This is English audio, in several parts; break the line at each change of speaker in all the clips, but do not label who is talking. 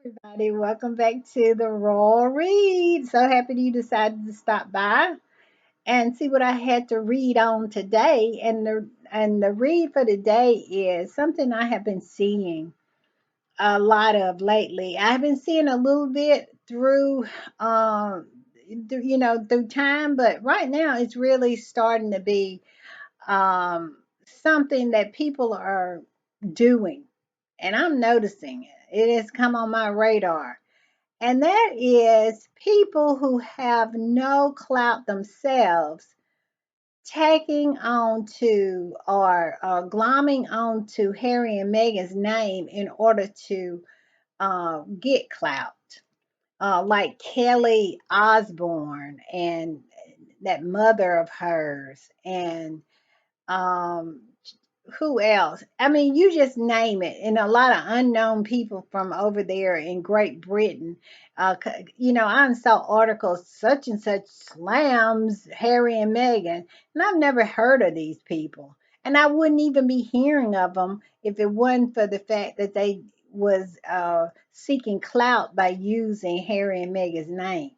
Everybody, welcome back to the Raw Read. So happy you decided to stop by and see what I had to read on today. And the read for today is something I have been seeing a lot of lately. I've been seeing a little bit through through time, but right now it's really starting to be um something that people are doing, and I'm noticing it. It has come on my radar, and that is people who have no clout themselves taking on to or glomming on to Harry and Meghan's name in order to get clout. Like Kelly Osbourne and that mother of hers, and um, who else? I mean, you just name it. And a lot of unknown people from over there in Great Britain. I saw articles such and such slams Harry and Meghan, and I've never heard of these people. And I wouldn't even be hearing of them if it wasn't for the fact that they was seeking clout by using Harry and Meghan's name.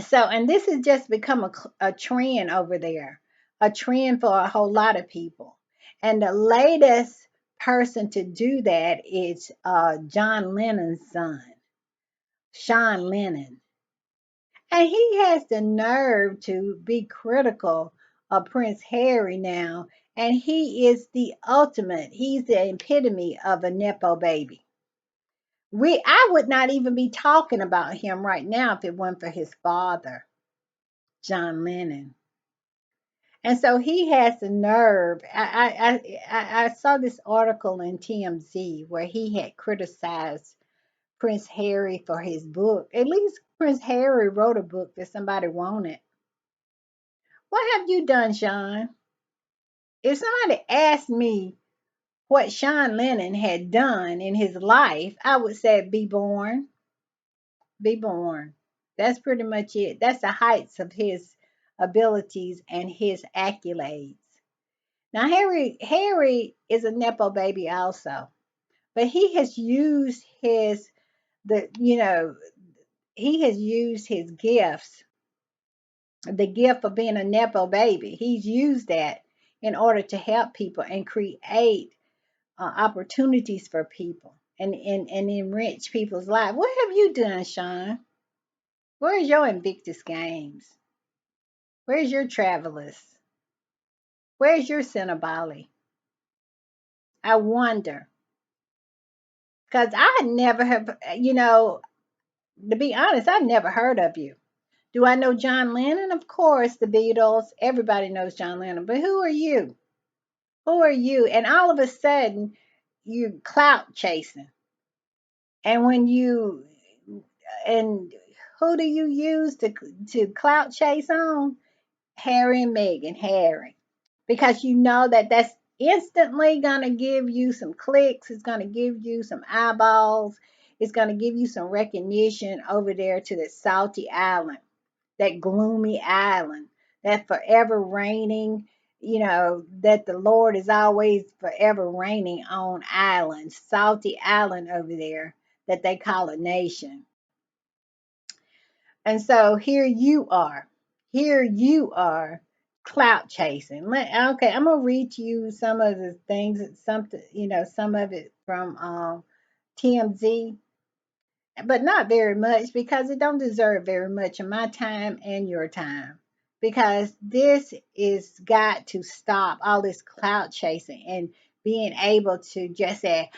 So, and this has just become a trend over there, a trend for a whole lot of people. And the latest person to do that is John Lennon's son, Sean Lennon. And he has the nerve to be critical of Prince Harry now. And he is the ultimate, he's the epitome of a Nepo baby. I would not even be talking about him right now if it weren't for his father, John Lennon. And so he has the nerve. I saw this article in TMZ where he had criticized Prince Harry for his book. At least Prince Harry wrote a book that somebody wanted. What have you done, Sean? If somebody asked me what Sean Lennon had done in his life, I would say, be born, be born. That's pretty much it. That's the heights of his abilities and his accolades. Now Harry is a nepo baby also, but he has used the you know he has used his gifts, the gift of being a nepo baby. He's used that in order to help people and create opportunities for people and enrich people's lives. What have you done, Sean? Where's your Invictus Games? Where's your Travelers? Where's your Cinnabali? I wonder, because I never have, to be honest, I've never heard of you. Do I know John Lennon? Of course, the Beatles. Everybody knows John Lennon. But who are you? Who are you? And all of a sudden, you clout chasing. And when you and who do you use to clout chase on? Harry and Meghan, Harry. Because you know that that's instantly going to give you some clicks, it's going to give you some eyeballs, it's going to give you some recognition over there to the salty island, that gloomy island, that forever raining, that the Lord is always forever raining on island, salty island over there that they call a nation. And so here you are, clout chasing. Okay, I'm gonna read to you some of the things, something, some of it from TMZ, but not very much because it don't deserve very much of my time and your time. Because this is got to stop all this clout chasing and being able to just say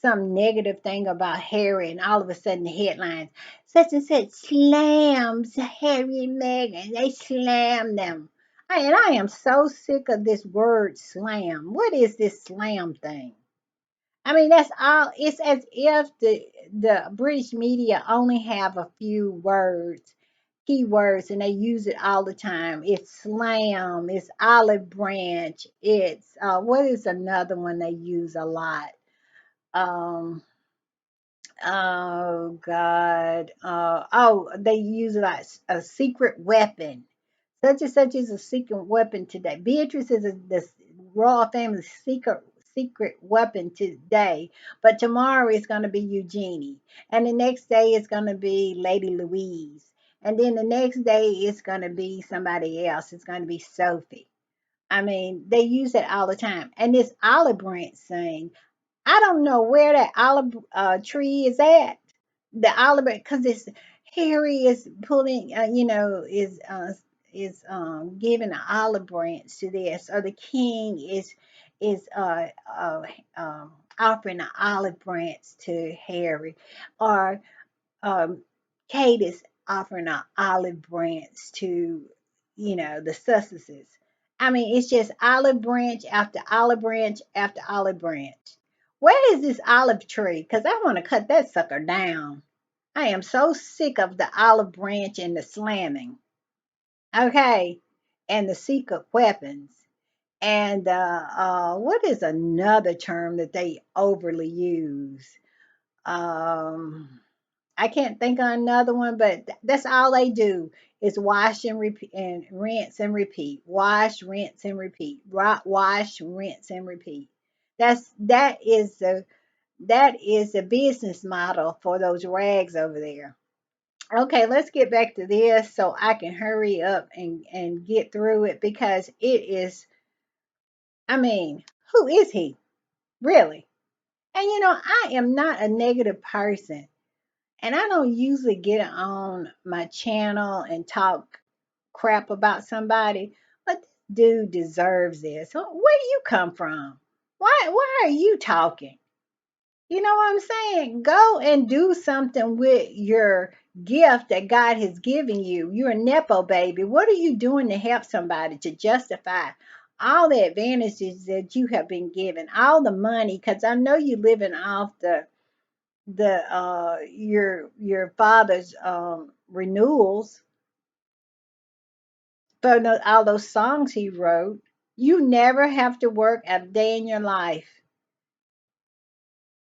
some negative thing about Harry, and all of a sudden the headlines, such and such slams Harry and Meghan. They slam them. And I am so sick of this word slam. What is this slam thing? I mean, that's all. It's as if the British media only have a few words, keywords, and they use it all the time. It's slam. It's olive branch. It's what is another one they use a lot? Um, oh God. They use it like a secret weapon. Such and such is a secret weapon today. Beatrice is the royal family's secret weapon today, but tomorrow it's going to be Eugenie, and the next day it's going to be Lady Louise, and then the next day it's going to be somebody else. It's going to be Sophie. I mean, they use it all the time. And this olive branch thing, I don't know where that olive tree is at. The olive, because it's Harry is pulling, is giving an olive branch to this, or the king is offering an olive branch to Harry, or Kate is offering an olive branch to, the Sussexes. I mean, it's just olive branch after olive branch after olive branch. Where is this olive tree? Because I want to cut that sucker down. I am so sick of the olive branch and the slamming. Okay. And the secret weapons. And what is another term that they overly use? Um, I can't think of another one, but that's all they do is wash and repeat and rinse and repeat. Wash, rinse and repeat. Wash, rinse and repeat. That is the business model for those rags over there. Okay, let's get back to this so I can hurry up and get through it, because it is, I mean, who is he? Really? And I am not a negative person. And I don't usually get on my channel and talk crap about somebody, but this dude deserves this. So where do you come from? Why are you talking? You know what I'm saying? Go and do something with your gift that God has given you. You're a Nepo baby. What are you doing to help somebody to justify all the advantages that you have been given, all the money? Because I know you're living off your father's renewals for all those songs he wrote. You never have to work a day in your life,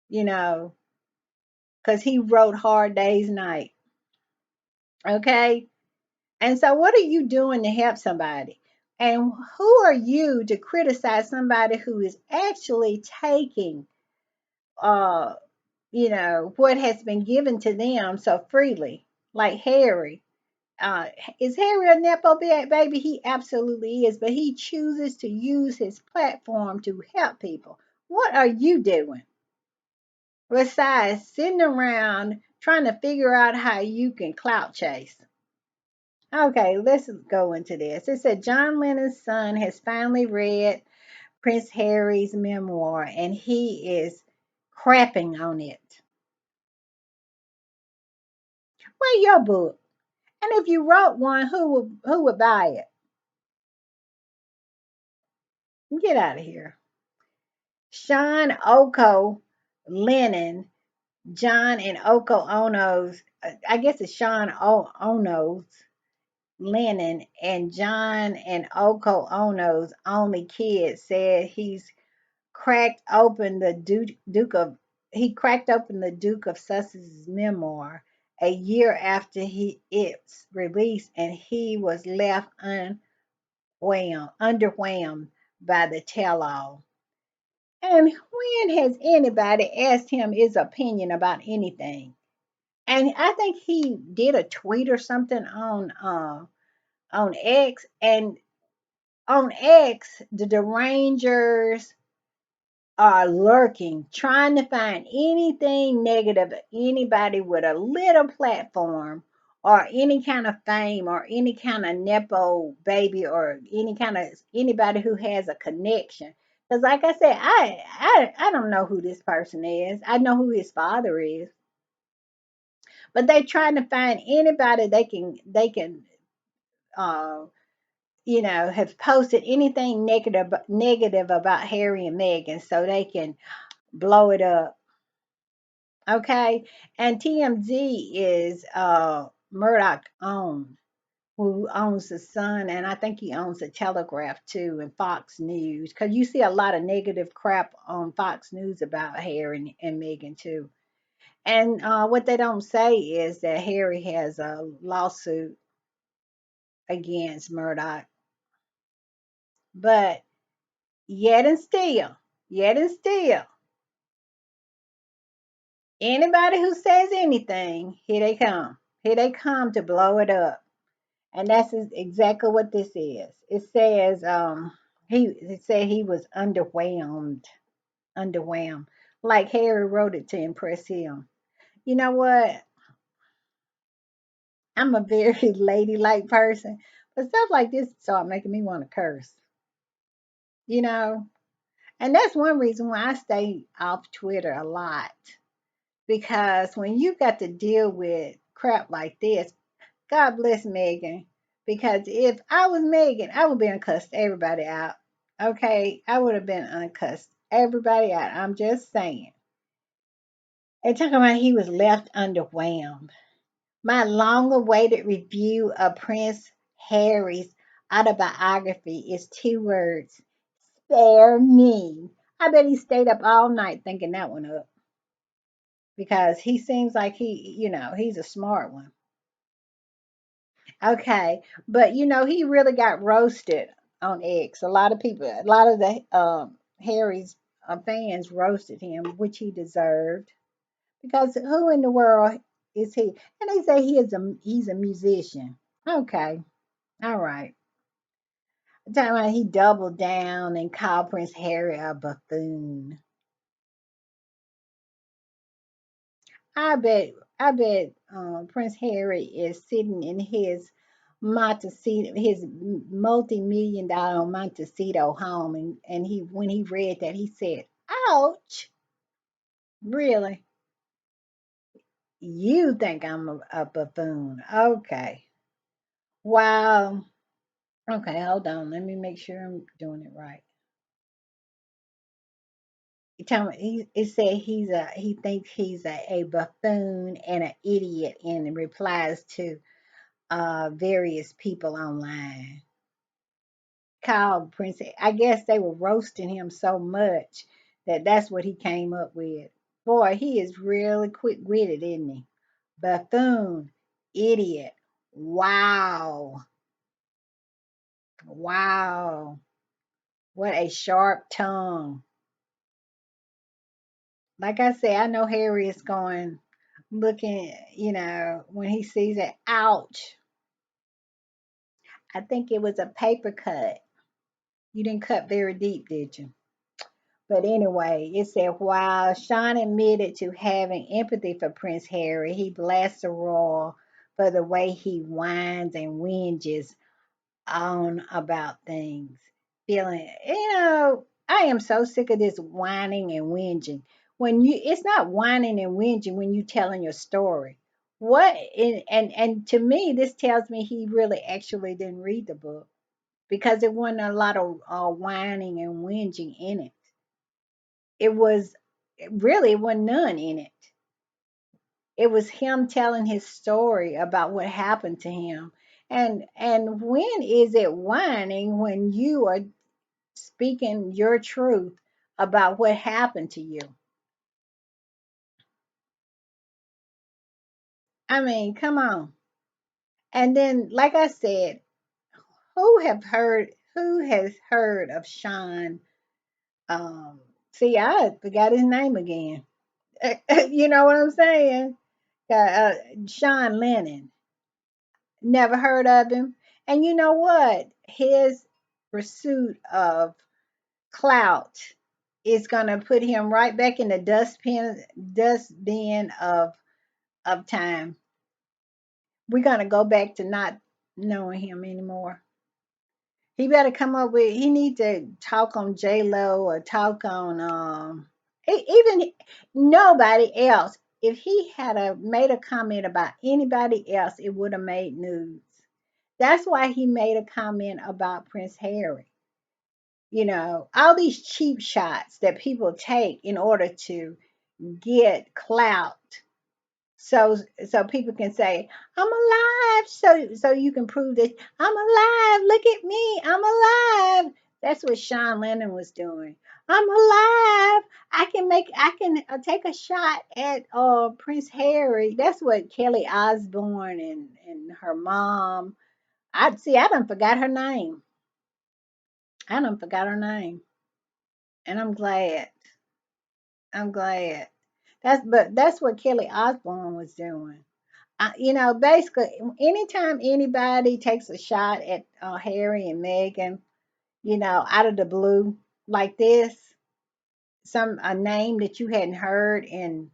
you know, because he wrote Hard Day's Night. Okay. And so what are you doing to help somebody? And who are you to criticize somebody who is actually taking uh what has been given to them so freely, like Harry? Uh, is Harry a Nepo baby? He absolutely is, but he chooses to use his platform to help people. What are you doing besides sitting around trying to figure out how you can clout chase? Okay, let's go into this. It said John Lennon's son has finally read Prince Harry's memoir, and he is crapping on it. Where your book? And if you wrote one, who would buy it? Get out of here. Sean Oko Lennon, John and Oko Ono's, I guess it's Sean Ono's Lennon, and John and Oko Ono's only kid, said cracked open the Duke of he cracked open the Duke of Sussex's memoir a year after its release, and he was left underwhelmed by the tell-all. And when has anybody asked him his opinion about anything? And I think he did a tweet or something on X, and on X, the derangers are lurking, trying to find anything negative, anybody with a little platform or any kind of fame or any kind of Nepo baby or any kind of anybody who has a connection. Because like I said, I don't know who this person is. I know who his father is. But they're trying to find anybody they can uh have posted anything negative about Harry and Meghan so they can blow it up. Okay. And TMZ is Murdoch owned, who owns the Sun, and I think he owns the Telegraph too, and Fox News. Because you see a lot of negative crap on Fox News about Harry and Meghan too. And what they don't say is that Harry has a lawsuit against Murdoch. But yet and still, Yet and still, anybody who says anything, here they come. Here they come to blow it up. And that's exactly what this is. It says it said he was underwhelmed. Underwhelmed. Like Harry wrote it to impress him. You know what? I'm a very ladylike person, but stuff like this start making me want to curse. You know? And that's one reason why I stay off Twitter a lot. Because when you got to deal with crap like this, God bless Megan. Because if I was Megan, I would be uncussed everybody out. Okay, I would have been uncussed everybody out. I'm just saying. And talking about he was left underwhelmed. My long awaited review of Prince Harry's autobiography is two words: spare me. I bet he stayed up all night thinking that one up because he seems like he's a smart one. Okay, but he really got roasted on X. A lot of people, a lot of the Harry's fans roasted him, which he deserved because who in the world is he? And they say he's a musician. Okay, all right. Talking about he doubled down and called Prince Harry a buffoon. I bet Prince Harry is sitting in his Montecito, his multi-million dollar Montecito home, and he when he read that he said, "Ouch! Really? You think I'm a buffoon? Okay. Wow. Okay, hold on. Let me make sure I'm doing it right. It said he thinks he's a buffoon and an idiot in replies to various people online. Called Prince. I guess they were roasting him so much that that's what he came up with. Boy, he is really quick witted, isn't he? Buffoon, idiot. Wow, wow. What a sharp tongue. Like I said, I know Harry is going looking, when he sees it. Ouch. I think it was a paper cut. You didn't cut very deep, did you? But anyway, it said while Sean admitted to having empathy for Prince Harry, he blasts the royal for the way he whines and whinges on about things. Feeling, I am so sick of this whining and whinging. It's not whining and whinging when you telling your story. What and to me, this tells me he really actually didn't read the book because there wasn't a lot of whining and whinging in it. It was really it wasn't none in it. It was him telling his story about what happened to him. And when is it whining when you are speaking your truth about what happened to you? I mean, come on. And then, like I said, who has heard of Sean? Um, see, I forgot his name again. You know what I'm saying? Sean Lennon. Never heard of him. And you know what? His pursuit of clout is gonna put him right back in the dustbin of time. We're gonna go back to not knowing him anymore. He better come up with. He need to talk on J Lo or talk on even nobody else. If he had made a comment about anybody else, it would have made news. That's why he made a comment about Prince Harry. All these cheap shots that people take in order to get clout. So people can say, I'm alive. So you can prove that I'm alive. Look at me. I'm alive. That's what Sean Lennon was doing. I'm alive. I can take a shot at Prince Harry. That's what Kelly Osbourne and her mom. I done forgot her name. I done forgot her name. And I'm glad. I'm glad. That's what Kelly Osbourne was doing. Basically, anytime anybody takes a shot at Harry and Meghan, out of the blue like this, some a name that you hadn't heard in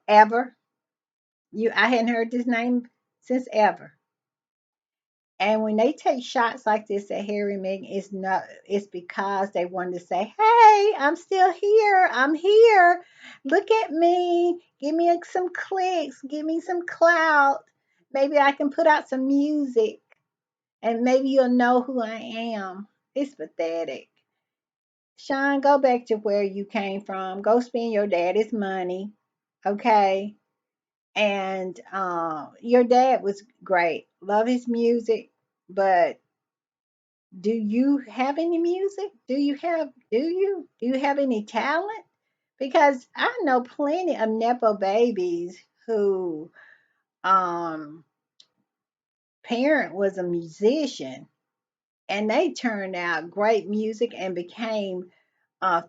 ever. I hadn't heard this name since ever. And when they take shots like this at Harry and Meghan, it's because they wanted to say, "Hey, I'm still here. I'm here. Look at me. Give me some clicks. Give me some clout. Maybe I can put out some music, and maybe you'll know who I am." It's pathetic. Sean, go back to where you came from. Go spend your daddy's money, okay? And your dad was great. Love his music, but do you have any music? Do you have any talent? Because I know plenty of nepo babies who um parent was a musician, and they turned out great music and became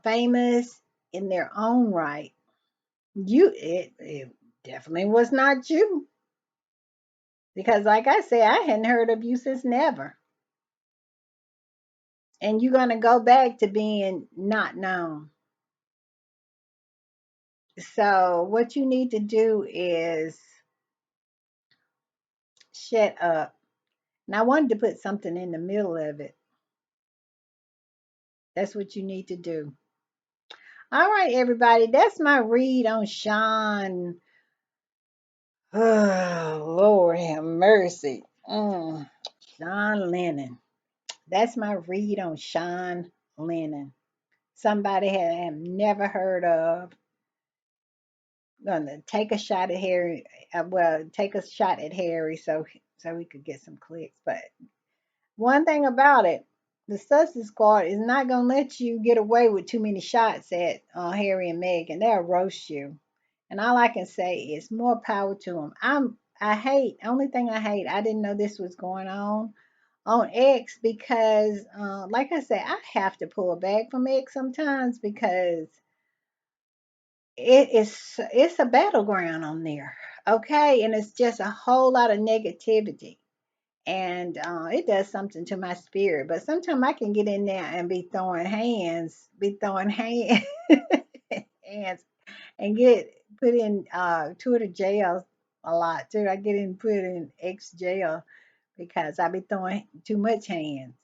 famous in their own right. It definitely was not you, because like I said, I hadn't heard of you since never, and you're gonna go back to being not known. So what you need to do is shut up. And I wanted to put something in the middle of it. That's what you need to do. All right, everybody. That's my read on Sean. Oh, Lord have mercy. Sean Lennon. That's my read on Sean Lennon. Somebody I have never heard of. Gonna take a shot at Harry. Well, take a shot at Harry so we could get some clicks. But one thing about it, the Sussex Squad is not gonna let you get away with too many shots at Harry and Meghan. They'll roast you. And all I can say is more power to them. I hate, only thing I hate, I didn't know this was going on X, because like I said, I have to pull back from X sometimes because it's a battleground on there. Okay, and it's just a whole lot of negativity, and it does something to my spirit. But sometimes I can get in there and be throwing hands, and get put in Twitter jail a lot too. I get in put in X jail because I be throwing too much hands.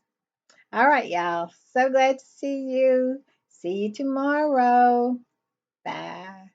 All right, y'all. So glad to see you. See you tomorrow. Bye.